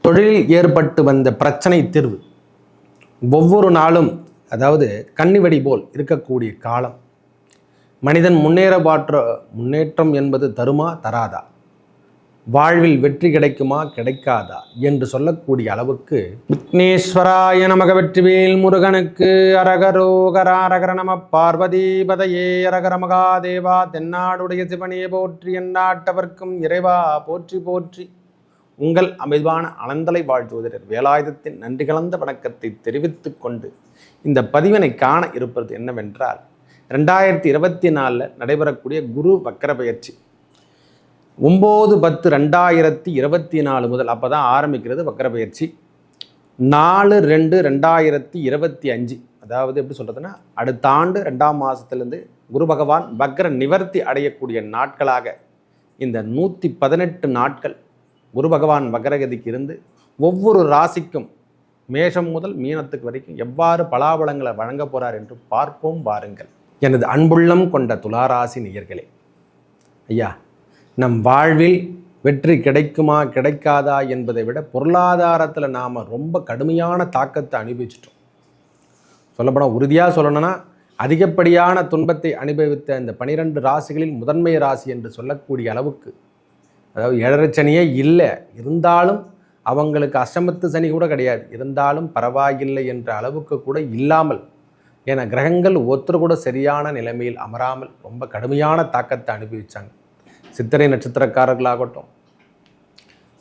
தொழிலில் ஏற்பட்டு வந்த பிரச்சனை தீர்வு. ஒவ்வொரு நாளும் அதாவது கன்னிவெடி போல் இருக்கக்கூடிய காலம். மனிதன் முன்னேற்றம் என்பது தருமா தராதா, வாழ்வில் வெற்றி கிடைக்குமா கிடைக்காதா என்று சொல்லக்கூடிய அளவுக்கு விக்னேஸ்வராய நமக வெற்றிவேல் முருகனுக்கு அரகரோகரா அரகர நம பார்வதிபதையே அரகர மகாதேவா. தென்னாடுடைய சிவனே போற்றி, எந்நாட்டவர்க்கும் இறைவா போற்றி போற்றி. உங்கள் அமைதியான அனந்தலை வாழ்த்துவதற்கு வேலாயுதத்தின் நன்றி கலந்த வணக்கத்தை தெரிவித்துக் கொண்டு இந்த பதிவினை காண இருப்பது என்னவென்றால், 2024 நடைபெறக்கூடிய குரு வக்கர பயிற்சி 9/10/2024 முதல் அப்போ தான் ஆரம்பிக்கிறது வக்கர பயிற்சி. 4/2/2025, அதாவது எப்படி சொல்கிறதுன்னா அடுத்த ஆண்டு 2ஆம் மாதத்துலேருந்து குரு பகவான் வக்கர நிவர்த்தி அடையக்கூடிய நாட்களாக இந்த 118 நாட்கள் குரு பகவான் வக்கரகதிக்கு இருந்து ஒவ்வொரு ராசிக்கும் மேஷம் முதல் மீனத்துக்கு வரைக்கும் எவ்வாறு பலாபலங்களை வழங்க போகிறார் என்று பார்ப்போம் வாருங்கள். எனது அன்புள்ளம் கொண்ட துளாராசி நேயர்களே, ஐயா, நம் வாழ்வில் வெற்றி கிடைக்குமா கிடைக்காதா என்பதை விட பொருளாதாரத்தில் நாம் ரொம்ப கடுமையான தாக்கத்தை அனுபவிச்சிட்டோம். சொல்லப்போனால் உறுதியாக சொல்லணும்னா அதிகப்படியான துன்பத்தை அனுபவித்த இந்த 12 ராசிகளில் முதன்மை ராசி என்று சொல்லக்கூடிய அளவுக்கு, அதாவது ஏழரைச்சனியே இல்லை, இருந்தாலும் அவங்களுக்கு அஷ்டமத்து சனி கூட கிடையாது, இருந்தாலும் பரவாயில்லை என்ற அளவுக்கு கூட இல்லாமல், ஏன்னா கிரகங்கள் ஒருத்தர் கூட சரியான நிலைமையில் அமராமல் ரொம்ப கடுமையான தாக்கத்தை அனுபவித்தாங்க. சித்திரை நட்சத்திரக்காரர்களாகட்டும்,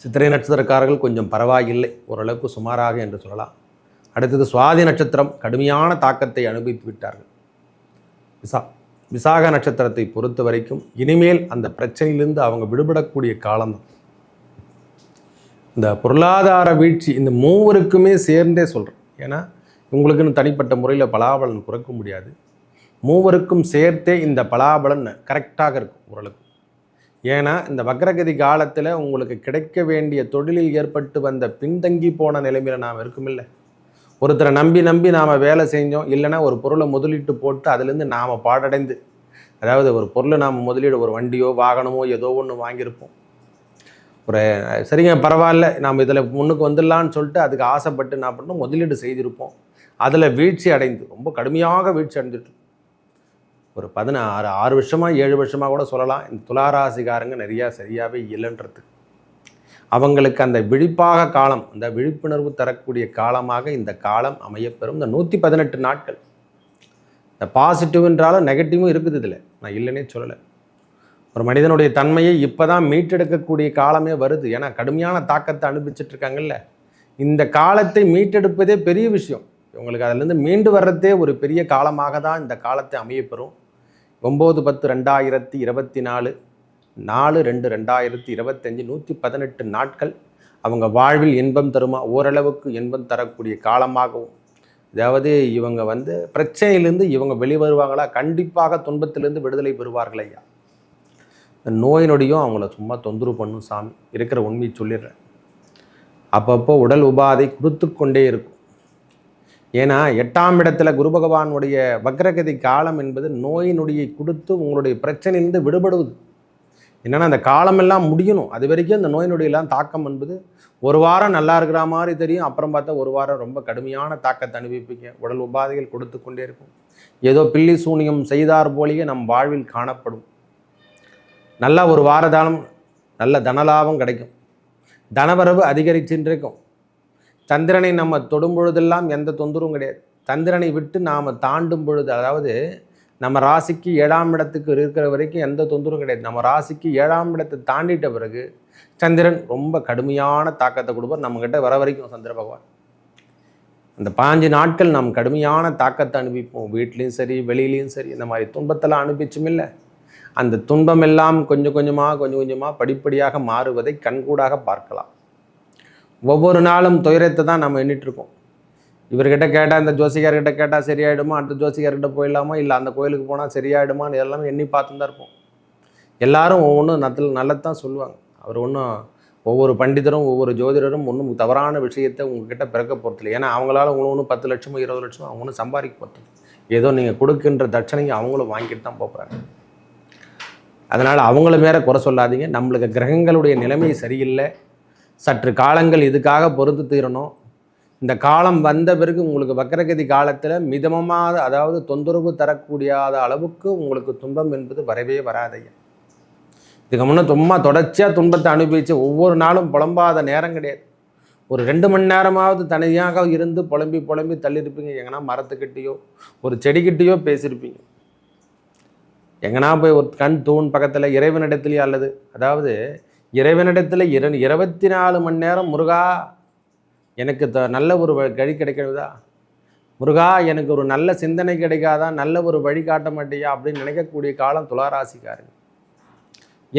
சித்திரை நட்சத்திரக்காரர்கள் கொஞ்சம் பரவாயில்லை, ஓரளவுக்கு சுமாராக என்று சொல்லலாம். அடுத்தது சுவாதி நட்சத்திரம் கடுமையான தாக்கத்தை அனுபவித்து விட்டார்கள். விசாக நட்சத்திரத்தை பொறுத்த வரைக்கும் இனிமேல் அந்த பிரச்சனையிலிருந்து அவங்க விடுபடக்கூடிய காலம். இந்த பொருளாதார வீழ்ச்சி இந்த மூவருக்குமே சேர்ந்தே சொல்கிறேன். ஏன்னா உங்களுக்குன்னு தனிப்பட்ட முறையில் பலாபலன் குறைக்க முடியாது, மூவருக்கும் சேர்த்தே இந்த பலாபலன் கரெக்டாக இருக்கும் ஓரளவுக்கு. ஏன்னா இந்த வக்ரகதி காலத்தில் உங்களுக்கு கிடைக்க வேண்டிய தொழிலில் ஏற்பட்டு வந்த பின்தங்கி போன நிலைமையில் நாம் இருக்குமில்லை. ஒருத்தரை நம்பி நாம் வேலை செஞ்சோம், இல்லைன்னா ஒரு பொருளை முதலீட்டு போட்டு அதுலேருந்து நாம் பாடடைந்து, அதாவது ஒரு பொருளை நாம் முதலீடு ஒரு வண்டியோ வாகனமோ ஏதோ ஒன்று வாங்கியிருப்போம், ஒரு சரிங்க பரவாயில்ல நாம் இதில் முன்னுக்கு வந்துடலான்னு சொல்லிட்டு அதுக்கு ஆசைப்பட்டு நான் பண்ணோம் முதலீடு செய்திருப்போம், அதில் வீழ்ச்சி அடைந்து ரொம்ப கடுமையாக வீழ்ச்சி அடைஞ்சிட்டு ஒரு 6 வருஷமாக 7 வருஷமாக கூட சொல்லலாம். இந்த துளாராசிக்காரங்க நிறையா சரியாகவே இல்லைன்றது. அவங்களுக்கு அந்த விழிப்பாக காலம், அந்த விழிப்புணர்வு தரக்கூடிய காலமாக இந்த காலம் அமையப்பெறும். இந்த 118 நாட்கள் இந்த பாசிட்டிவ்ன்றாலும் நெகட்டிவும் இருக்குது இதில், நான் இல்லைன்னே சொல்லலை. ஒரு மனிதனுடைய தன்மையை இப்போ தான் மீட்டெடுக்கக்கூடிய காலமே வருது. ஏன்னா கடுமையான தாக்கத்தை அனுபவிச்சிட்ருக்காங்கல்ல, இந்த காலத்தை மீட்டெடுப்பதே பெரிய விஷயம். இவங்களுக்கு அதிலேருந்து மீண்டு வர்றதே ஒரு பெரிய காலமாக தான் இந்த காலத்தை அமையப்பெறும். 9/10/2024, 4/2/2025 118 நாட்கள் அவங்க வாழ்வில் இன்பம் தருமா, ஓரளவுக்கு இன்பம் தரக்கூடிய காலமாகவும், அதாவது இவங்க பிரச்சனையிலேருந்து இவங்க வெளிவருவாங்களா, கண்டிப்பாக துன்பத்திலேருந்து விடுதலை பெறுவார்கள் ஐயா. நோய் நொடியும் அவங்கள சும்மா தொந்தரவு பண்ணும் சாமி, இருக்கிற உண்மையை சொல்லிடுறேன். அப்பப்போ உடல் உபாதை கொடுத்து கொண்டே இருக்கும். ஏன்னா 8ஆம் இடத்துல குரு பகவானுடைய வக்ரகதி காலம் என்பது நோய் நொடியை கொடுத்து உங்களுடைய பிரச்சனையிலிருந்து விடுபடுவது. என்னென்னா அந்த காலமெல்லாம் முடியணும், அது வரைக்கும் அந்த நோய் நொடியெல்லாம் தாக்கம் என்பது ஒரு வாரம் நல்லா இருக்கிற மாதிரி தெரியும், அப்புறம் பார்த்தா ஒரு வாரம் ரொம்ப கடுமையான தாக்கத்தை அனுபவிப்பீங்க. உடல் உபாதைகள் கொடுத்து கொண்டே இருக்கும். ஏதோ பில்லி சூனியம் செய்தார் போலேயே நம் வாழ்வில் காணப்படும். நல்ல ஒரு வாரதானம், நல்ல தனலாபம் கிடைக்கும், தனவரவு அதிகரிச்சுருக்கும். சந்திரனை நம்ம தொடும் பொழுதெல்லாம் எந்த தொந்தரவும் கிடையாது. சந்திரனை விட்டு நாம் தாண்டும் பொழுது, அதாவது நம்ம ராசிக்கு 7ஆம் இடத்துக்கு இருக்கிற வரைக்கும் எந்த தொந்தரவும் கிடையாது. நம்ம ராசிக்கு 7ஆம் இடத்தை தாண்டிட்ட பிறகு சந்திரன் ரொம்ப கடுமையான தாக்கத்தை கொடுப்பார் நம்மக்கிட்ட வர வரைக்கும். சந்திர பகவான் அந்த 5 நாட்கள் நாம் கடுமையான தாக்கத்தை அனுபவிப்போம். வீட்லேயும் சரி வெளியிலையும் சரி இந்த மாதிரி துன்பத்தெல்லாம் அனுபவிச்சும் இல்லை. அந்த துன்பமெல்லாம் கொஞ்சம் கொஞ்சமாக படிப்படியாக மாறுவதை கண்கூடாக பார்க்கலாம். ஒவ்வொரு நாளும் துயரத்தை தான் நம்ம எண்ணிட்டுருக்கோம். இவர்கிட்ட கேட்டால், இந்த ஜோசிகார்கிட்ட கேட்டால் சரியாயிடுமா, அடுத்த ஜோசிகார்கிட்ட போயிடலாமா, இல்லை அந்த கோயிலுக்கு போனால் சரியாயிடுமான்னு எல்லாமே எண்ணி பார்த்து தான் இருப்போம். எல்லாரும் ஒவ்வொன்றும் நல்லதான் சொல்லுவாங்க. அவர் ஒவ்வொரு பண்டிதரும் ஒவ்வொரு ஜோதிடரும் ஒன்றும் தவறான விஷயத்தை உங்ககிட்ட பிறக்க போகிறதில்லை. ஏன்னா அவங்களால ஒன்றும் 10 லட்சமோ 20 லட்சமோ அவங்க ஒன்றும் சம்பாதிக்க போகிறது. ஏதோ நீங்கள் கொடுக்கின்ற தட்சணையை அவங்களும் வாங்கிட்டு தான் போகிறாங்க. அதனால் அவங்கள மேலே குறை சொல்லாதீங்க. நம்மளுக்கு கிரகங்களுடைய நிலைமை சரியில்லை, சற்று காலங்கள் இதுக்காக பொறுத்து தீரணும். இந்த காலம் வந்த பிறகு உங்களுக்கு வக்ரகதி காலத்தில் மிதமமாக, அதாவது தொந்தரவு தரக்கூடியாத அளவுக்கு உங்களுக்கு துன்பம் என்பது வரவே வராதையா. இதுக்கு முன்னே சும்மா தொடர்ச்சியாக துன்பத்தை அனுபவித்து ஒவ்வொரு நாளும் புலம்பாத நேரம் கிடையாது. ஒரு 2 மணி நேரமாவது தனியாக இருந்து புலம்பி புலம்பி தள்ளியிருப்பீங்க. எங்கன்னா மரத்துக்கிட்டேயோ ஒரு செடிக்கிட்டேயோ பேசியிருப்பீங்க. எங்கன்னா போய் ஒரு கண் தூண் பக்கத்தில் இறைவனிடத்துலையோ, அல்லது அதாவது இறைவனிடத்தில் 24 மணி நேரம் முருகா எனக்கு நல்ல ஒரு வழி கிடைக்கிறதா, முருகா எனக்கு ஒரு நல்ல சிந்தனை கிடைக்காதா, நல்ல ஒரு வழி காட்ட மாட்டியா அப்படின்னு நினைக்கக்கூடிய காலம் துளாராசிக்காரங்க.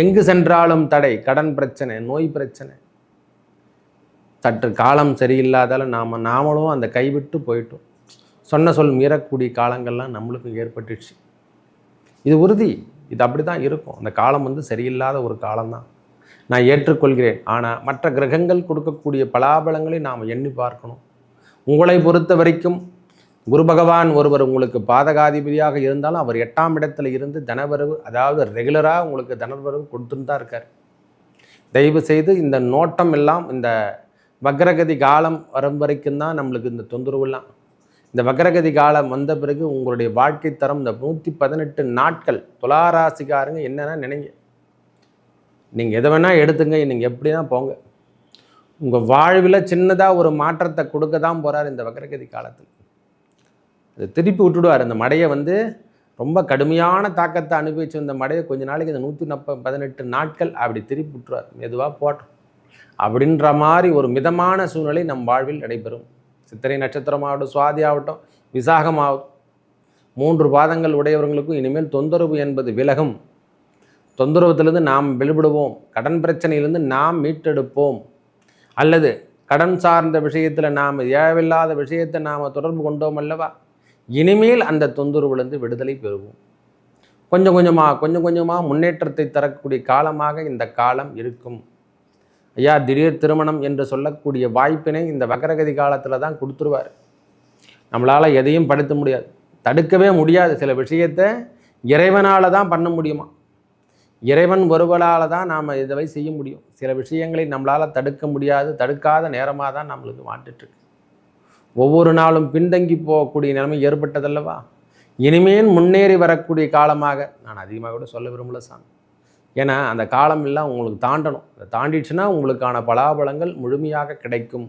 எங்கு சென்றாலும் தடை, கடன் பிரச்சனை, நோய் பிரச்சனை. சற்று காலம் சரியில்லாதால நாமளும் அந்த கைவிட்டு போயிட்டோம். சொன்ன சொல் மீறக்கூடிய காலங்கள்லாம் நம்மளுக்கும் ஏற்பட்டுச்சு. இது உறுதி, இது அப்படி தான் இருக்கும். அந்த காலம் சரியில்லாத ஒரு காலம்தான், நான் ஏற்றுக்கொள்கிறேன். ஆனால் மற்ற கிரகங்கள் கொடுக்கக்கூடிய பலாபலங்களை நாம் எண்ணி பார்க்கணும். உங்களை பொறுத்த வரைக்கும் குரு பகவான் ஒருவர் உங்களுக்கு பாதகாதிபதியாக இருந்தாலும் அவர் 8ஆம் இடத்துல இருந்து தனவரவு, அதாவது ரெகுலராக உங்களுக்கு தனவரவு கொடுத்துன்னு தான் இருக்கார். தயவு செய்து இந்த நோட்டம் எல்லாம் இந்த வக்ரகதி காலம் வரும் வரைக்கும் தான் நம்மளுக்கு இந்த தொந்தரவுலாம். இந்த வக்ரகதி காலம் வந்த பிறகு உங்களுடைய வாழ்க்கை தரம் இந்த 118 நாட்கள் துளாராசிக்காரங்க என்னென்னா நினைங்க. நீங்கள் எதை வேணால் எடுத்துங்க, நீங்கள் எப்படி தான் போங்க. உங்கள் வாழ்வில் சின்னதாக ஒரு மாற்றத்தை கொடுக்க தான் போகிறார் இந்த வக்ரகதி காலத்தில். அது திருப்பி விட்டுடுவார். இந்த மடையை ரொம்ப கடுமையான தாக்கத்தை அனுபவிச்சு இந்த மடையை கொஞ்ச நாளைக்கு இந்த 118 நாட்கள் அப்படி திருப்பி விட்டுருவார். மெதுவாக போட்டோம் அப்படின்ற மாதிரி ஒரு மிதமான சூழ்நிலை நம் வாழ்வில் நடைபெறும். சித்திரை நட்சத்திரமாகட்டும், சுவாதி ஆகட்டும், விசாகம் ஆகட்டும், 3 பாதங்கள் உடையவர்களுக்கும் இனிமேல் தொந்தரவு என்பது விலகும். தொந்தரவத்திலிருந்து நாம் வெளிவிடுவோம். கடன் பிரச்சனையிலிருந்து நாம் மீட்டெடுப்போம். அல்லது கடன் சார்ந்த விஷயத்தில் நாம் தேவையில்லாத விஷயத்தை நாம் தொடர்பு கொண்டோம் அல்லவா, இனிமேல் அந்த தொந்தரவுலேருந்து விடுதலை பெறுவோம். கொஞ்சம் கொஞ்சமாக முன்னேற்றத்தை தரக்கூடிய காலமாக இந்த காலம் இருக்கும். ஐயா, திடீர் திருமணம் என்று சொல்லக்கூடிய வாய்ப்பினை இந்த வக்ரகதி காலத்தில் தான் கொடுத்துருவார். நம்மளால் எதையும் படுத்த முடியாது, தடுக்கவே முடியாது. சில விஷயத்தை இறைவனால் தான் பண்ண முடியுமா, இறைவன் ஒருவரால் தான் நாம் இதை செய்ய முடியும். சில விஷயங்களை நம்மளால் தடுக்க முடியாது. தடுக்காத நேரமாக தான் நம்மளுக்கு மாட்டுட்ருக்கு. ஒவ்வொரு நாளும் பின்தங்கி போகக்கூடிய நிலைமை ஏற்பட்டதல்லவா. இனிமேல் முன்னேறி வரக்கூடிய காலமாக நான் அதிகமாக கூட சொல்ல விரும்பல சாமி. ஏன்னா அந்த காலம் எல்லாம் உங்களுக்கு தாண்டணும். அதை தாண்டிடுச்சுன்னா உங்களுக்கான பலாபலங்கள் முழுமையாக கிடைக்கும்.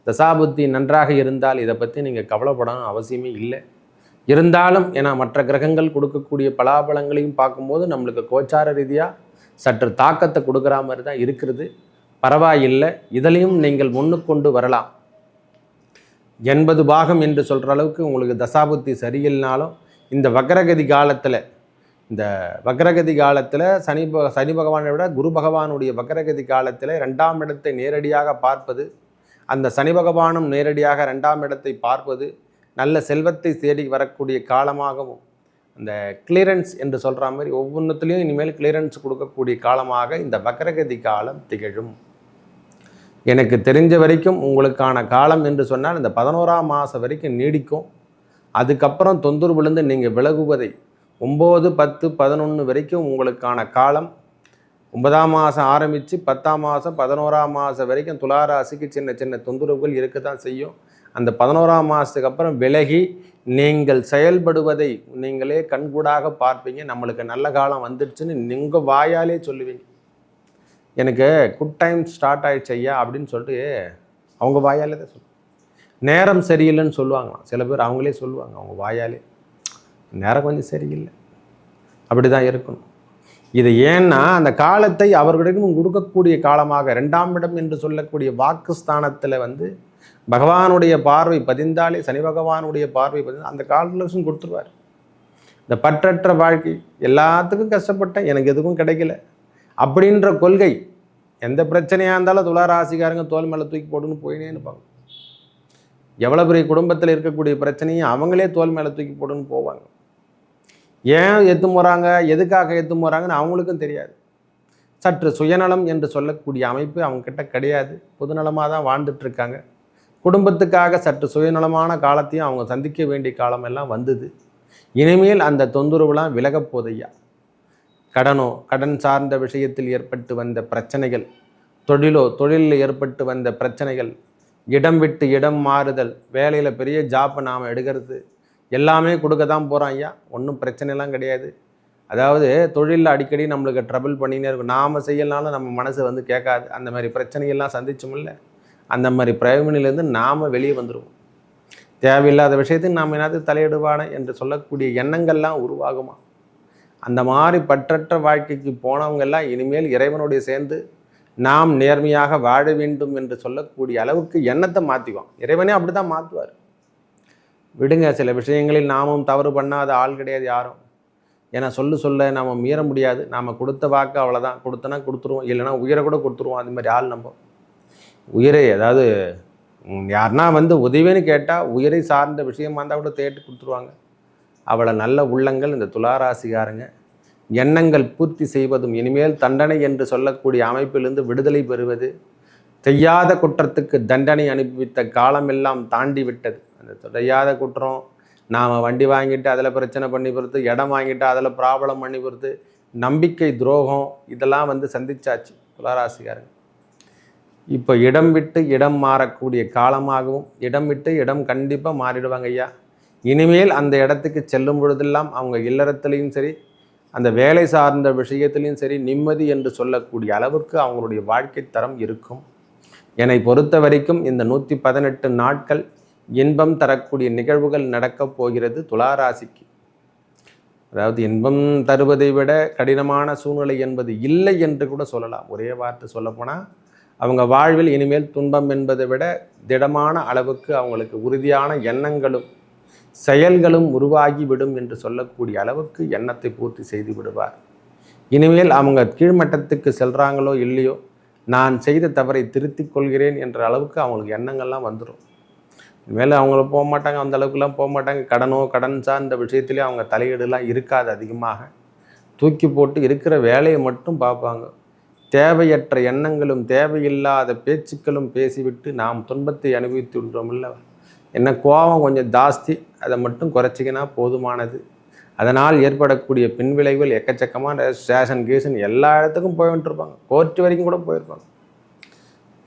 தசாபுத்தி நன்றாக இருந்தால் இதை பற்றி நீங்கள் கவலைப்படணும் அவசியமே இல்லை. இருந்தாலும் ஏன்னா மற்ற கிரகங்கள் கொடுக்கக்கூடிய பலாபலங்களையும் பார்க்கும்போது நம்மளுக்கு கோச்சார ரீதியாக சற்று தாக்கத்தை கொடுக்குற மாதிரி தான் இருக்கிறது. பரவாயில்லை, இதிலையும் நீங்கள் முன்னுக்கொண்டு வரலாம். 80 பாகம் என்று சொல்கிற அளவுக்கு உங்களுக்கு தசாபுத்தி சரியில்லைனாலும் இந்த வக்ரகதி காலத்தில் சனி பகவானை விட குரு பகவானுடைய வக்ரகதி காலத்தில் 2ஆம் இடத்தை நேரடியாக பார்ப்பது, அந்த சனி பகவானும் நேரடியாக 2ஆம் இடத்தை பார்ப்பது நல்ல செல்வத்தை தேடி வரக்கூடிய காலமாகவும், அந்த கிளியரன்ஸ் என்று சொல்கிற மாதிரி ஒவ்வொன்றுத்துலேயும் இனிமேல் கிளியரன்ஸ் கொடுக்கக்கூடிய காலமாக இந்த வக்ரகதி காலம் திகழும். எனக்கு தெரிஞ்ச வரைக்கும் உங்களுக்கான காலம் என்று சொன்னால் இந்த 11ஆம் மாதம் வரைக்கும் நீடிக்கும். அதுக்கப்புறம் தொந்தரவுலேருந்து நீங்கள் விலகுவதை 9, 10, 11 வரைக்கும் உங்களுக்கான காலம். 9ஆம் மாதம் ஆரம்பித்து 10ஆம் மாதம் 11ஆம் மாதம் வரைக்கும் துளாராசிக்கு சின்ன சின்ன தொந்தரவுகள் இருக்க தான் செய்யும். அந்த 11ஆம் மாதத்துக்கு அப்புறம் விலகி நீங்கள் செயல்படுவதை நீங்களே கண்கூடாக பார்ப்பீங்க. நம்மளுக்கு நல்ல காலம் வந்துடுச்சுன்னு நீங்கள் வாயாலே சொல்லுவீங்க. எனக்கு குட் டைம் ஸ்டார்ட் ஆகிடுச்சு ஐயா அப்படின்னு சொல்லிட்டு அவங்க வாயாலே தான் சொல்லுவாங்க. நேரம் சரியில்லைன்னு சொல்லுவாங்களாம் சில பேர், அவங்களே சொல்லுவாங்க அவங்க வாயாலே, நேரம் கொஞ்சம் சரியில்லை, அப்படி தான் இருக்கணும். இது ஏன்னா அந்த காலத்தை அவர்களிடம் கொடுக்கக்கூடிய காலமாக 2ஆம் இடம் என்று சொல்லக்கூடிய வாக்குஸ்தானத்தில் பகவானுடைய பார்வை பதிந்தாலே, சனி பகவானுடைய பார்வை பதிந்தால் அந்த கால்குலேஷன் கொடுத்துருவார். இந்த பற்றற்ற வாழ்க்கை, எல்லாத்துக்கும் கஷ்டப்பட்டேன், எனக்கு எதுக்கும் கிடைக்கல அப்படின்ற கொள்கை, எந்த பிரச்சனையாக இருந்தாலும் துளாராசிக்காரங்க தோல் மேலே தூக்கி போட்டுன்னு போயினே இருப்பாங்க. எவ்வளோ பெரிய குடும்பத்தில் இருக்கக்கூடிய பிரச்சனையும் அவங்களே தோல் மேலே தூக்கி போட்டுன்னு போவாங்க. ஏன் எத்து போகிறாங்க, எதுக்காக எத்து போகிறாங்கன்னு அவங்களுக்கும் தெரியாது. சற்று சுயநலம் என்று சொல்லக்கூடிய அமைப்பு அவங்கக்கிட்ட கிடையாது. பொதுநலமாக தான் வாழ்ந்துட்டுருக்காங்க. குடும்பத்துக்காக சற்று சுயநலமான காலத்தையும் அவங்க சந்திக்க வேண்டிய காலமெல்லாம் வந்தது. இனிமேல் அந்த தொந்தரவுலாம் விலகப் போதையா. கடன் சார்ந்த விஷயத்தில் ஏற்பட்டு வந்த பிரச்சனைகள் தொழிலில் ஏற்பட்டு வந்த பிரச்சனைகள், இடம் விட்டு இடம் மாறுதல், வேலையில் பெரிய ஜாப்பை நாம் எடுக்கிறது எல்லாமே கொடுக்க தான் போகிறோம் ஐயா. ஒன்றும் பிரச்சனைலாம் கிடையாது. அதாவது தொழிலில் அடிக்கடி நம்மளுக்கு ட்ரபிள் பண்ணினே இருக்கும். நாம் செய்யலனாலும் நம்ம மனசு வந்து கேட்காது. அந்த மாதிரி பிரச்சனைகள்லாம் சந்திச்சோமில்ல, அந்த மாதிரி பிரயோகனிலேருந்து நாம் வெளியே வந்துடுவோம். தேவையில்லாத விஷயத்துக்கு நாம் என்னது தலையிடுவானே என்று சொல்லக்கூடிய எண்ணங்கள்லாம் உருவாகுமா? அந்த மாதிரி பற்றற்ற வாழ்க்கைக்கு போனவங்கெல்லாம் இனிமேல் இறைவனுடைய சேர்ந்து நாம் நேர்மையாக வாழ வேண்டும் என்று சொல்லக்கூடிய அளவுக்கு எண்ணத்தை மாற்றிக்குவோம். இறைவனே அப்படி தான் மாற்றுவார். விடுங்க, சில விஷயங்களில் நாமும் தவறு பண்ணாத ஆள் கிடையாது யாரும். ஏன்னா சொல்ல நாம் மீற முடியாது. நாம் கொடுத்த வாக்கு அவ்வளோதான். கொடுத்தனா கொடுத்துருவோம், இல்லைனா உயிரை கூட கொடுத்துருவோம். அது மாதிரி ஆள் நம்ம உயிரை, அதாவது யாருன்னா வந்து உதவின்னு கேட்டால் உயிரை சார்ந்த விஷயமா இருந்தால் கூட தேட்டு கொடுத்துருவாங்க. அவ்வளோ நல்ல உள்ளங்கள் இந்த துளாராசிகாரங்க. எண்ணங்கள் பூர்த்தி செய்வதும் இனிமேல் தண்டனை என்று சொல்லக்கூடிய அமைப்பிலிருந்து விடுதலை பெறுவது, செய்யாத குற்றத்துக்கு தண்டனை அனுபவித்த காலமெல்லாம் தாண்டி விட்டது. அந்த செய்யாத குற்றம், நாம் வண்டி வாங்கிட்டு அதில் பிரச்சனை பண்ணி பொறுத்து, இடம் வாங்கிட்டு அதில் ப்ராப்ளம் பண்ணி பொறுத்து, நம்பிக்கை துரோகம், இதெல்லாம் வந்து சந்திச்சாச்சு துளாராசிகாரங்க. இப்போ இடம் விட்டு இடம் மாறக்கூடிய காலமாகவும், இடம் விட்டு இடம் கண்டிப்பாக மாறிடுவாங்க ஐயா. இனிமேல் அந்த இடத்துக்கு செல்லும் பொழுதெல்லாம் அவங்க இல்லறத்துலேயும் சரி, அந்த வேலை சார்ந்த விஷயத்துலேயும் சரி, நிம்மதி என்று சொல்லக்கூடிய அளவுக்கு அவங்களுடைய வாழ்க்கை தரம் இருக்கும். என்னை பொறுத்த வரைக்கும் இந்த 118 நாட்கள் இன்பம் தரக்கூடிய நிகழ்வுகள் நடக்கப் போகிறது துளாராசிக்கு. அதாவது இன்பம் தருவதை விட கடினமான சூழ்நிலை என்பது இல்லை என்று கூட சொல்லலாம். ஒரே வார்த்தை சொல்லப்போனால் அவங்க வாழ்வில் இனிமேல் துன்பம் என்பதை விட திடமான அளவுக்கு அவங்களுக்கு உறுதியான எண்ணங்களும் செயல்களும் உருவாகிவிடும் என்று சொல்லக்கூடிய அளவுக்கு எண்ணத்தை பூர்த்தி செய்து விடுவார். இனிமேல் அவங்க கீழ்மட்டத்துக்கு செல்கிறாங்களோ இல்லையோ, நான் செய்த தவறை திருத்திக் கொள்கிறேன் என்ற அளவுக்கு அவங்களுக்கு எண்ணங்கள்லாம் வந்துடும். இனிமேல் அவங்கள போக மாட்டாங்க, அந்த அளவுக்குலாம் போக மாட்டாங்க. கடன் சார்ந்த விஷயத்திலே அவங்க தலையீடுலாம் இருக்காது. அதிகமாக தூக்கி போட்டு இருக்கிற வேலையை மட்டும் பார்ப்பாங்க. தேவையற்ற எண்ணங்களும் தேவையில்லாத பேச்சுக்களும் பேசிவிட்டு நாம் துன்பத்தை அனுபவித்து விடுறோமில்ல. என்ன கோபம் கொஞ்சம் ஜாஸ்தி, அதை மட்டும் குறைச்சிக்கினா போதுமானது. அதனால் ஏற்படக்கூடிய பின்விளைவுகள் எக்கச்சக்கமாக ஸ்டேஷன் கேஷன் எல்லா இடத்துக்கும் போயிட்டுருப்பாங்க. கோர்ட்டு வரைக்கும் கூட போயிருப்பாங்க.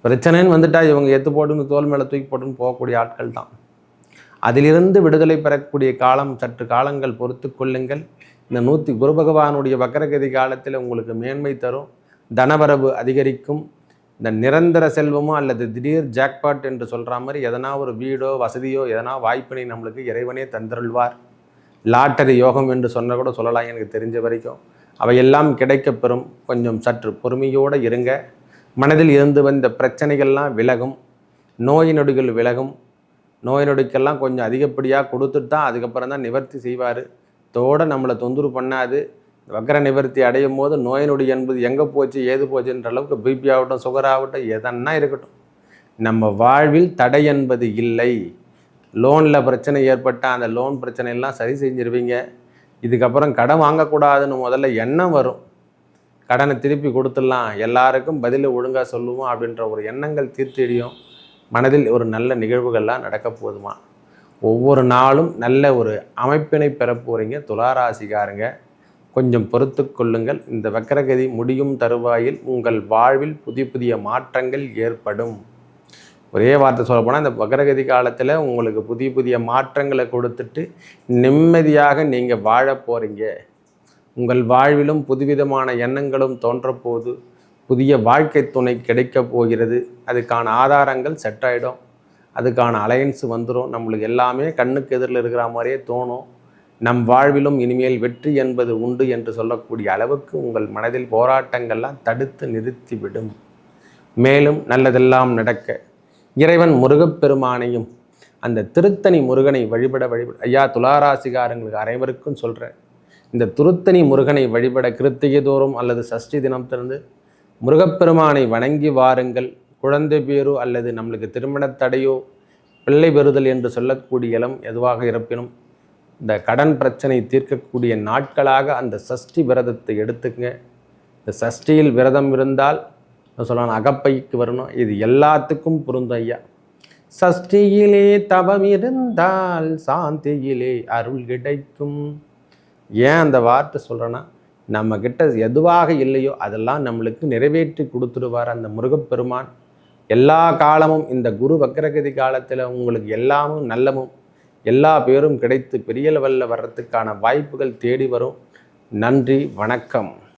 பிரச்சனைன்னு வந்துட்டால் இவங்க எத்து போட்டுன்னு தோல் மேலே தூக்கி போட்டுன்னு போகக்கூடிய ஆட்கள் தான். அதிலிருந்து விடுதலை பெறக்கூடிய காலம் சற்று காலங்கள் பொறுத்து கொள்ளுங்கள். இந்த குரு பகவானுடைய வக்கரகதி காலத்தில் உங்களுக்கு மேன்மை தரும். தனவரவு அதிகரிக்கும். இந்த நிரந்தர செல்வமோ அல்லது திடீர் ஜாக்பாட் என்று சொல்கிற மாதிரி எதனா ஒரு வீடோ வசதியோ எதனா வாய்ப்பினை நம்மளுக்கு இறைவனே தந்தருள்வார். லாட்டரி யோகம் என்று சொன்ன கூட சொல்லலாம். எனக்கு தெரிஞ்ச வரைக்கும் அவையெல்லாம் கிடைக்கப்பெறும். கொஞ்சம் சற்று பொறுமையோடு இருங்க. மனதில் இருந்து வந்த பிரச்சனைகள்லாம் விலகும். நோய் நொடிகள் விலகும். நோய் நொடிக்கெல்லாம் கொஞ்சம் அதிகப்படியாக கொடுத்துட்டு தான் அதுக்கப்புறம் தான் நிவர்த்தி செய்வார். தோட நம்மளை தொந்தரவு பண்ணாது. வக்கர நிவர்த்தி அடையும் போது நோய் நொடி என்பது எங்கே போச்சு ஏது போச்சுன்ற அளவுக்கு பிபி ஆகட்டும், சுகர் ஆகட்டும், எதன்னா இருக்கட்டும், நம்ம வாழ்வில் தடை என்பது இல்லை. லோனில் பிரச்சனை ஏற்பட்டால் அந்த லோன் பிரச்சனையெல்லாம் சரி செஞ்சிருவீங்க. இதுக்கப்புறம் கடன் வாங்கக்கூடாதுன்னு முதல்ல எண்ணம் வரும். கடனை திருப்பி கொடுத்துடலாம், எல்லாருக்கும் பதில் ஒழுங்காக சொல்லுவோம் அப்படின்ற ஒரு எண்ணங்கள் தீர்த்திடியும். மனதில் ஒரு நல்ல நிகழ்வுகள்லாம் நடக்க போதுமா. ஒவ்வொரு நாளும் நல்ல ஒரு அமைப்பினை பெற போகிறீங்க துளாராசிக்காரங்க. கொஞ்சம் பொறுத்து கொள்ளுங்கள். இந்த வக்கரகதி முடியும் தருவாயில் உங்கள் வாழ்வில் புதிய மாற்றங்கள் ஏற்படும். ஒரே வார்த்தை சொல்லப்போனால் இந்த வக்கரகதி காலத்தில் உங்களுக்கு புதிய மாற்றங்களை கொடுத்துட்டு நிம்மதியாக நீங்கள் வாழ போகிறீங்க. உங்கள் வாழ்விலும் புதுவிதமான எண்ணங்களும் தோன்றப்போது புதிய வாழ்க்கை துணை கிடைக்க போகிறது. அதுக்கான ஆதாரங்கள் செட் ஆகிடும். அதுக்கான அலையன்ஸ் வந்துடும். நம்மளுக்கு எல்லாமே கண்ணுக்கு எதிரில் இருக்கிற மாதிரியே தோணும். நம் வாழ்விலும் இனிமேல் வெற்றி என்பது உண்டு என்று சொல்லக்கூடிய அளவுக்கு உங்கள் மனதில் போராட்டங்கள்லாம் தடுத்து நிறுத்திவிடும். மேலும் நல்லதெல்லாம் நடக்க இறைவன் முருகப்பெருமானையும் அந்த திருத்தணி முருகனை வழிபட ஐயா துளாராசிகாரங்களுக்கு அனைவருக்கும் சொல்கிறேன். இந்த திருத்தணி முருகனை வழிபட கிருத்திகை தோறும் அல்லது சஷ்டி தினத்திலிருந்து முருகப்பெருமானை வணங்கி வாருங்கள். குழந்தை பேரோ அல்லது நம்மளுக்கு திருமணத்தடையோ பிள்ளை பெறுதல் என்று சொல்லக்கூடிய இடம் எதுவாக இருப்பினும் இந்த கடன் பிரச்சனை தீர்க்கக்கூடிய நாட்களாக அந்த சஷ்டி விரதத்தை எடுத்துக்கங்க. இந்த சஷ்டியில் விரதம் இருந்தால் சொல்லணும் அகப்பைக்கு வரணும். இது எல்லாத்துக்கும் பொருந்தும் ஐயா. சஷ்டியிலே தவம் இருந்தால் சாந்தியிலே அருள் கிடைக்கும். ஏன் அந்த வார்த்தை சொல்கிறேன்னா, நம்மக்கிட்ட எதுவாக இல்லையோ அதெல்லாம் நம்மளுக்கு நிறைவேற்றி கொடுத்துடுவார் அந்த முருகப்பெருமான். எல்லா காலமும் இந்த குரு வக்ரகதி காலத்தில் உங்களுக்கு எல்லாமும் நல்லமும் எல்லா பேரும் கிடைத்து பெரிய லெவலில் வர்றதுக்கான வாய்ப்புகள் தேடி வரும். நன்றி, வணக்கம்.